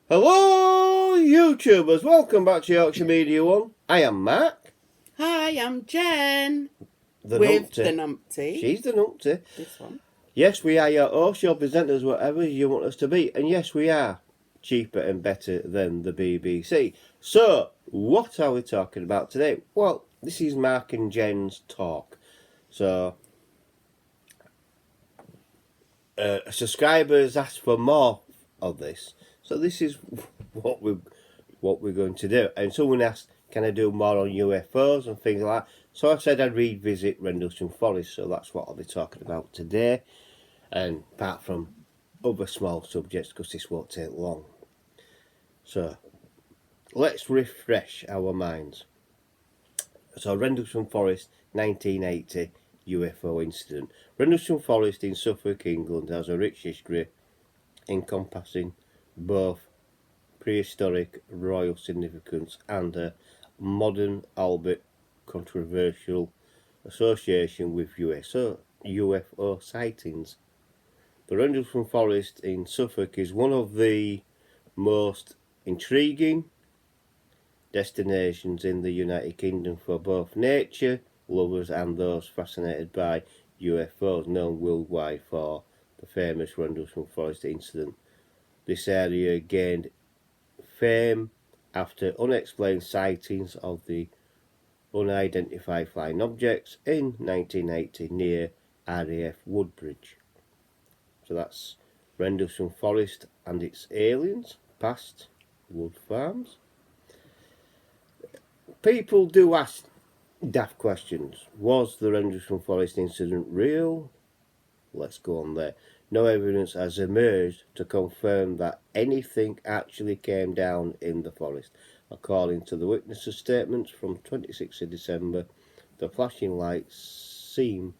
Hello, YouTubers. Welcome back to Yorkshire Media One. I am Mark. Hi, I'm Jen. The with numpty. the numpty. She's the numpty. This one. Yes, we are your hosts, your presenters, whatever you want us to be. And yes, we are cheaper and better than the BBC. So, what are we talking about today? Well, this is Mark and Jen's talk. So, subscribers asked for more of this. So this is what we're going to do. And someone asked, can I do more on UFOs and things like that? So I said I'd revisit Rendlesham Forest. So that's what I'll be talking about today. And apart from other small subjects, because this won't take long. So let's refresh our minds. So Rendlesham Forest, 1980 UFO incident. Rendlesham Forest in Suffolk, England has a rich history encompassing both prehistoric royal significance and a modern, albeit controversial, association with UFO sightings. The Rendlesham Forest in Suffolk is one of the most intriguing destinations in the United Kingdom for both nature lovers and those fascinated by UFOs, known worldwide for the famous Rendlesham Forest incident. This area gained fame after unexplained sightings of the unidentified flying objects in 1980 near RAF Woodbridge. So that's Rendlesham Forest and its aliens, past wood farms. People do ask daft questions. Was the Rendlesham Forest incident real? Let's go on there. No evidence has emerged to confirm that anything actually came down in the forest. According to the witnesses' statements from 26th of December, the flashing lights seen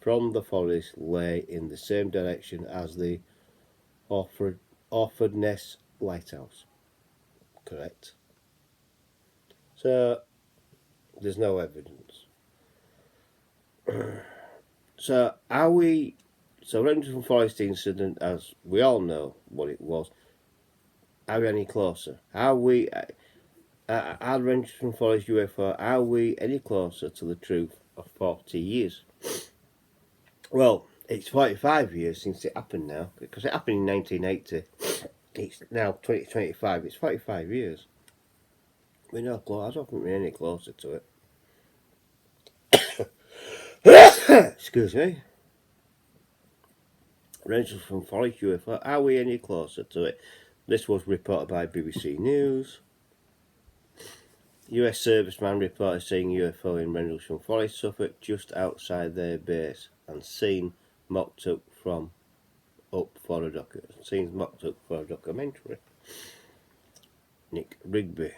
from the forest lay in the same direction as the Orfordness Lighthouse. Correct. So, there's no evidence. So Rendlesham Forest incident, as we all know what it was, are we any closer? Are Rendlesham Forest UFO, are we any closer to the truth of 40 years? Well, it's 45 years since it happened now, because it happened in 1980. It's now 2025, it's 45 years. We're no close, I don't think we're any closer to it. Excuse me. Rendlesham Forest UFO, are we any closer to it? This was reported by BBC News. US serviceman reported seeing UFO in Rendlesham Forest, Suffolk, just outside their base, and seen mocked up for a documentary. Nick Rigby.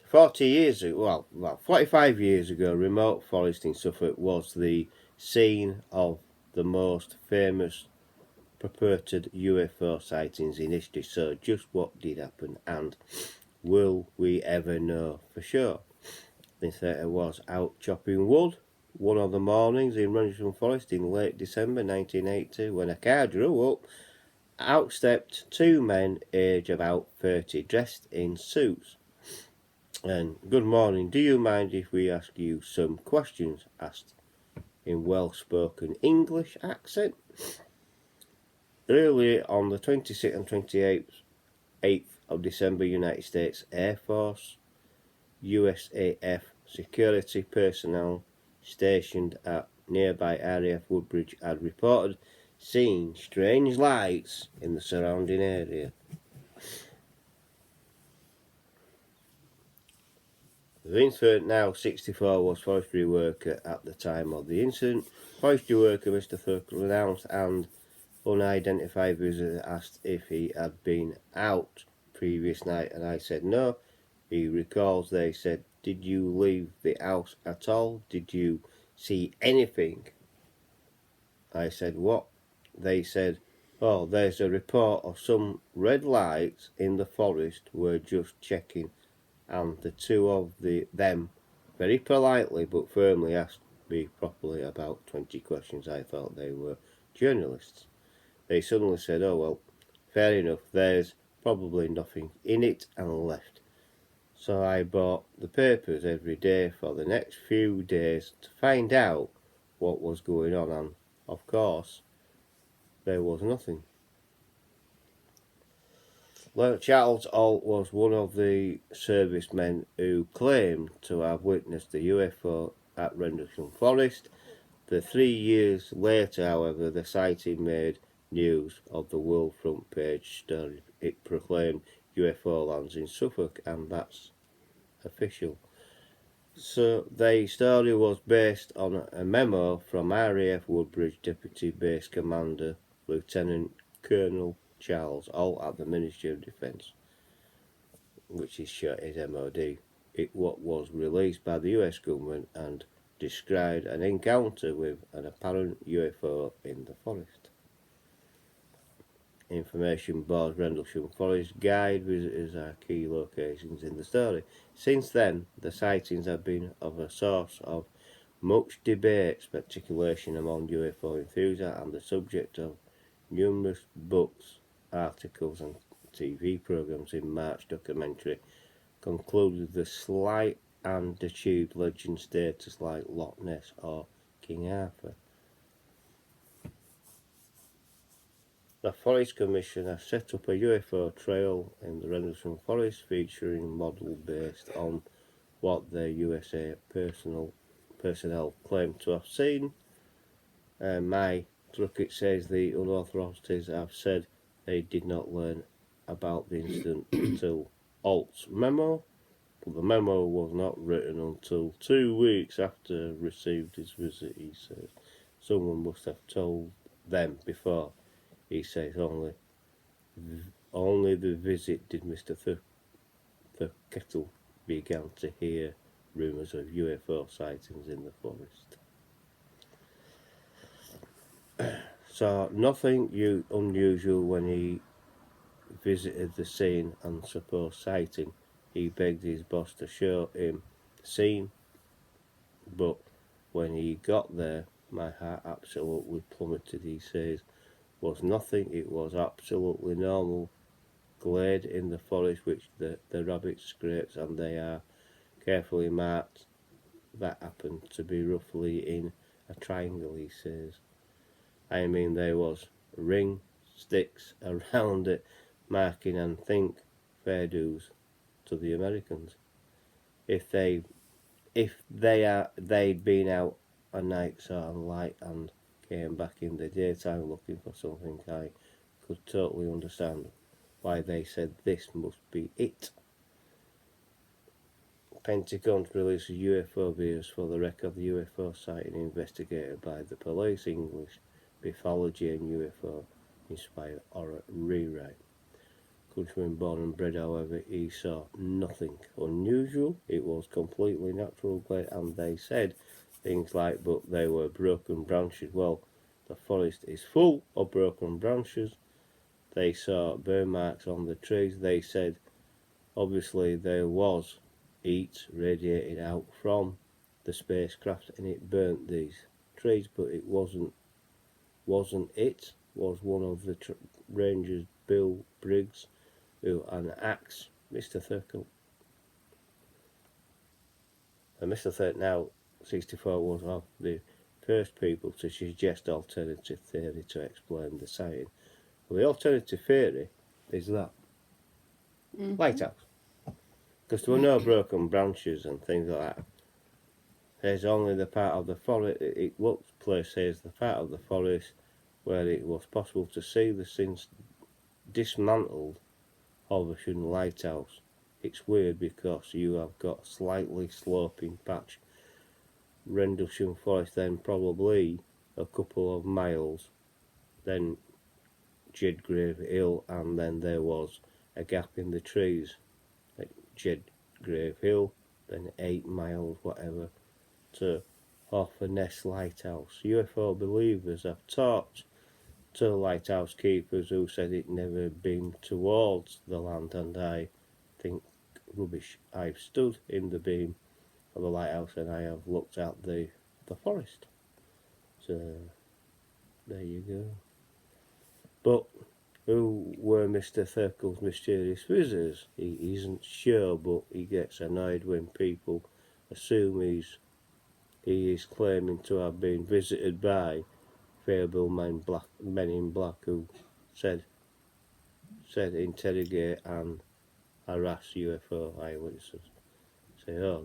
45 years ago, remote forest in Suffolk was the scene of the most famous purported UFO sightings in history. So just what did happen, and will we ever know for sure? The theatre was out chopping wood one of the mornings in Rendlesham Forest in late December 1980 when a car drew up. Out stepped two men aged about 30 dressed in suits. And good morning, do you mind if we ask you some questions? Asked in well-spoken English accent. Earlier on the 26th and 28th of December, United States Air Force, USAF security personnel stationed at nearby RAF Woodbridge had reported seeing strange lights in the surrounding area. Vincent, now 64, was forestry worker at the time of the incident. Forestry worker Mr. Thurkel announced, and unidentified visitor asked if he had been out previous night, and I said no. He recalls they said, did you leave the house at all? Did you see anything? I said, what? They said, oh, there's a report of some red lights in the forest. We're just checking. And the two of them very politely but firmly asked me properly about 20 questions. I thought they were journalists. They suddenly said, oh well, fair enough, there's probably nothing in it and left. So I bought the papers every day for the next few days to find out what was going on, and of course there was nothing. Charles Alt was one of the servicemen who claimed to have witnessed the UFO at Rendlesham Forest. 3 years later, however, the sighting made news of the world front page story. It proclaimed UFO lands in Suffolk, and that's official. So the story was based on a memo from RAF Woodbridge Deputy Base Commander Lieutenant Colonel Charles Alt at the Ministry of Defence, which is short as MOD. It was released by the US government and described an encounter with an apparent UFO in the forest. Information board Rendlesham Forest guide visitors are key locations in the story. Since then, the sightings have been of a source of much debate, speculation among UFO enthusiasts, and the subject of numerous books, articles and TV programmes. In March documentary concluded the slight and achieved legend status like Loch Ness or King Arthur. The Forest Commission has set up a UFO trail in the Rendlesham Forest featuring model based on what their USA personnel claim to have seen. My Druckett says the authorities have said they did not learn about the incident until Alt's memo, but the memo was not written until 2 weeks after received his visit, he says. Someone must have told them before. He says only the visit did Mr. Kettle began to hear rumours of UFO sightings in the forest. So nothing unusual when he visited the scene and supposed sighting. He begged his boss to show him the scene, but when he got there, my heart absolutely plummeted, he says. Was nothing, it was absolutely normal glade in the forest which the rabbit scrapes, and they are carefully marked. That happened to be roughly in a triangle, he says. I mean, there was ring sticks around it, marking and think fair dues to the Americans. If they'd been out a night saw and light and came back in the daytime looking for something, I could totally understand why they said this must be it. Pentagon releases UFO videos for the record of the UFO sighting investigated by the police. English mythology and UFO inspired horror rewrite. Countryman born and bred, however, he saw nothing unusual. It was completely natural, and they said things like, but they were broken branches. Well, the forest is full of broken branches. They saw burn marks on the trees. They said, obviously, there was heat radiated out from the spacecraft, and it burnt these trees. But it wasn't it? Was one of the rangers, Bill Briggs, who an axe, Mr. Thurkel. And Mr. Thurkel, now 64, was of the first people to suggest alternative theory to explain the sighting. Well, the alternative theory is that lighthouse, because there were no broken branches and things like that. There's only the part of the forest. It looks place says the part of the forest where it was possible to see the since dismantled Holversham lighthouse. It's weird because you have got slightly sloping patch. Rendlesham Forest, then probably a couple of miles, then Jedgrave Hill, and then there was a gap in the trees at Jedgrave Hill, then 8 miles whatever to Ness Lighthouse. UFO believers have talked to lighthouse keepers who said it never been towards the land, and I think rubbish. I've stood in the beam of the lighthouse and I have looked at the forest. So there you go. But who were Mr. Thurkel's mysterious visitors. He isn't sure, but he gets annoyed when people assume he is claiming to have been visited by variable men in black who said interrogate and harass UFO eyewitnesses. Say, oh,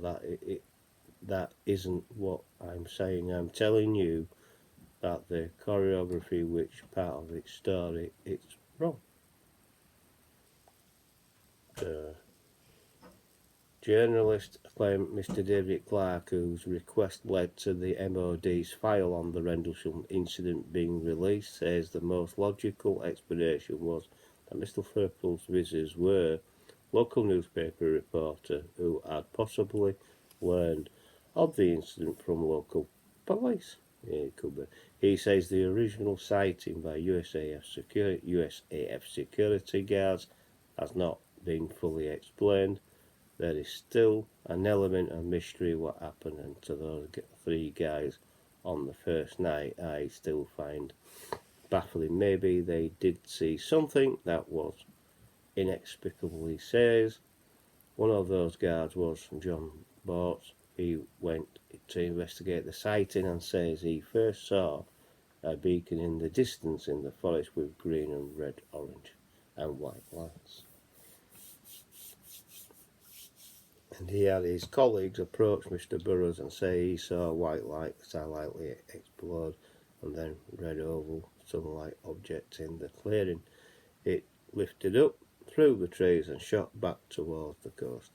that isn't what I'm saying. I'm telling you that the choreography, which part of its story, it's wrong. Journalist claimed Mr. David Clark, whose request led to the MOD's file on the Rendlesham incident being released, says the most logical explanation was that Mr. Thurkel's visitors were local newspaper reporter who had possibly learned of the incident from local police. Yeah, it could be. He says the original sighting by USAF security guards has not been fully explained. There is still an element of mystery what happened, and to those three guys on the first night I still find baffling. Maybe they did see something that was inexplicable, he says. One of those guards was John Bortz. He went to investigate the sighting and says he first saw a beacon in the distance in the forest with green and red, orange and white lights. And he had his colleagues approach Mr. Burroughs and say he saw a white light silently explode and then red oval sunlight object in the clearing. It lifted up through the trees and shot back towards the coast.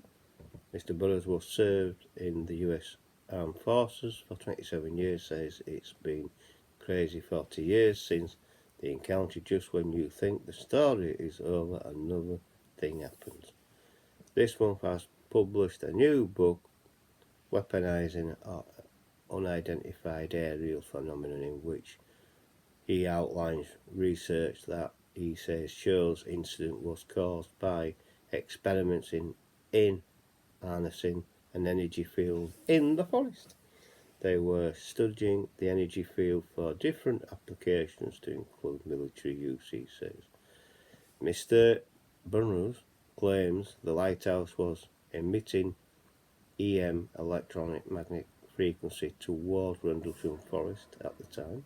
Mr. Burroughs was served in the US Armed Forces for 27 years, says it's been crazy 40 years since the encounter. Just when you think the story is over, another thing happens. This month has published a new book weaponizing unidentified aerial phenomenon, in which he outlines research that he says shows incident was caused by experiments in harnessing an energy field in the forest. They were studying the energy field for different applications to include military use, he says. Mr. Burroughs claims the lighthouse was emitting EM, electronic magnetic frequency, towards Rendlesham Forest at the time.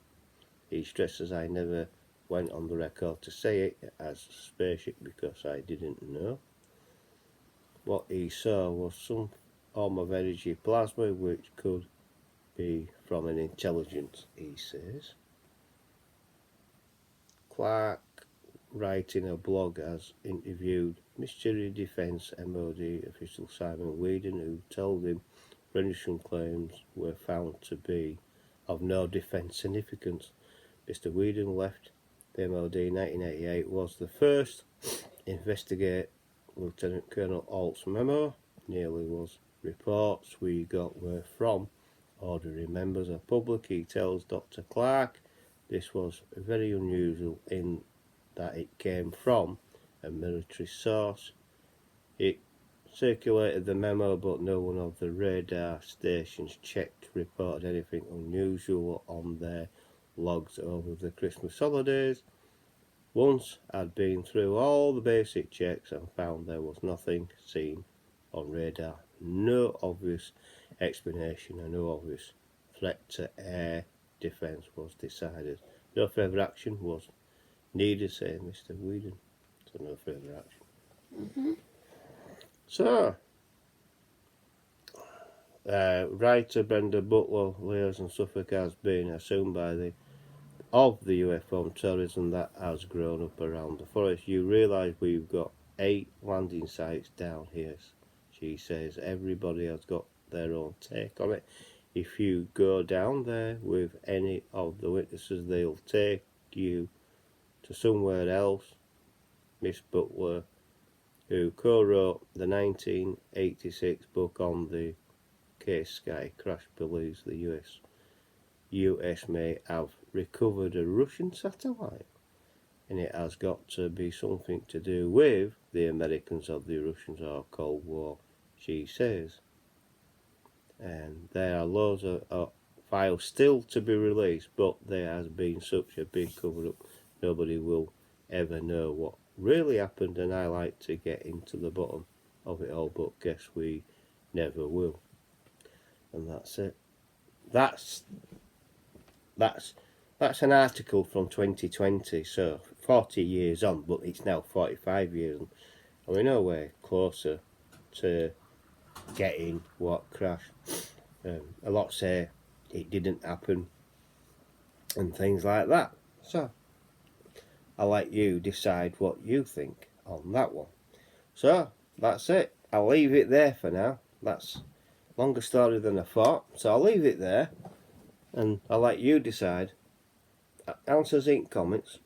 He stresses, I never went on the record to say it as spaceship because I didn't know. What he saw was some form of energy plasma which could be from an intelligence, he says. Clark, writing a blog, has interviewed Mystery Defence MOD official Simon Weeden, who told him Rendlesham claims were found to be of no defence significance. Mr. Weeden left the MOD in 1988, was the first investigate Lieutenant Colonel Alt's memo. Nearly was reports we got were from ordinary members of public. He tells Dr. Clark this was very unusual in that it came from a military source. It circulated the memo, but no one of the radar stations reported anything unusual on their logs over the Christmas holidays. Once I'd been through all the basic checks and found there was nothing seen on radar, no obvious explanation and no obvious threat to air defence was decided. No further action was needed, said Mr. Weeden. So no further action. So, writer Brenda Butler, Wales and Suffolk, has been assumed by the UFO tourism that has grown up around the forest. You realise we've got 8 landing sites down here, she says. Everybody has got their own take on it. If you go down there with any of the witnesses, they'll take you to somewhere else. Miss Butler, who co-wrote the 1986 book on the Case Sky crash, believes the US may have recovered a Russian satellite, and it has got to be something to do with the Americans or the Russians or Cold War, she says. And there are loads of files still to be released, but there has been such a big cover-up, nobody will ever know what really happened, and I like to get into the bottom of it all, but guess we never will. And that's it. That's an article from 2020, so 40 years on, but it's now 45 years on, and we're nowhere closer to getting what crashed. A lot say it didn't happen and things like that. So I'll let you decide what you think on that one. So that's it. I'll leave it there for now. That's a longer story than I thought, so I'll leave it there and I'll let you decide. Answers in comments.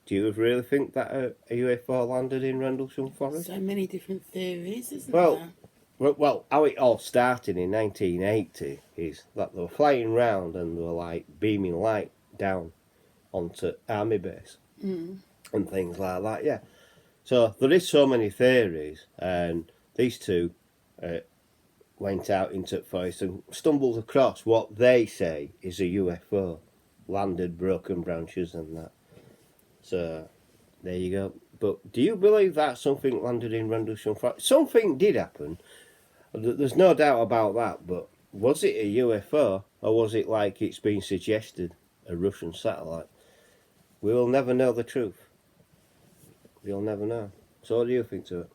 Do you really think that a UFO landed in Rendlesham Forest? So many different theories, isn't Well, there? Well, how it all started in 1980 is that they were flying round and they were like beaming light down onto army base and things like that. Yeah. So there is so many theories, and these two went out into the forest and stumbled across what they say is a UFO, landed, broken branches and that. So there you go. But do you believe that something landed in Rendlesham Forest? Something did happen. There's no doubt about that, but was it a UFO or was it, like it's been suggested, a Russian satellite? We'll never know the truth. We'll never know. So what do you think to it?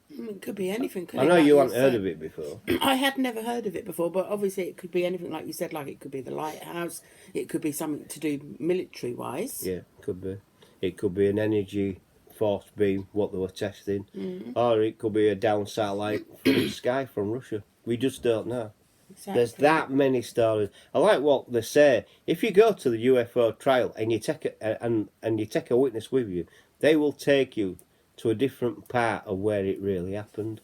It could be anything, couldn't I it? know Like you hadn't heard said. of it before. I had never heard of it before, but obviously it could be anything, like you said, like it could be the lighthouse, it could be something to do military-wise. Yeah, could be. It could be an energy force beam, what they were testing, or it could be a down satellite from the sky from Russia. We just don't know. Exactly. There's that many stories. I like what they say. If you go to the UFO trial and you take and you take a witness with you, they will take you to a different part of where it really happened.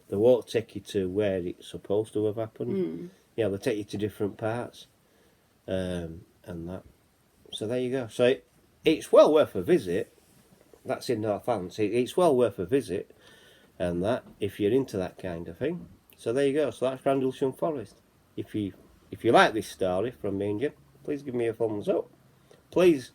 They won't take you to where it's supposed to have happened. Yeah, they'll take you to different parts, and that. So there you go. So it's well worth a visit. That's in Northants. It's well worth a visit, and that if you're into that kind of thing. So there you go. So that's Rendlesham Forest. If you like this story from me and Jim, please give me a thumbs up. Please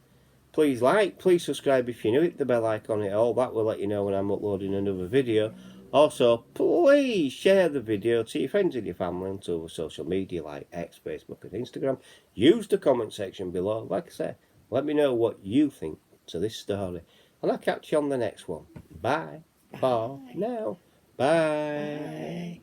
like, please subscribe if you're new. Hit the bell icon at all. That will let you know when I'm uploading another video. Also, please share the video to your friends and your family and to other social media like X, Facebook and Instagram. Use the comment section below. Like I say, let me know what you think to this story. And I'll catch you on the next one. Bye. Bye. For now. Bye. Bye.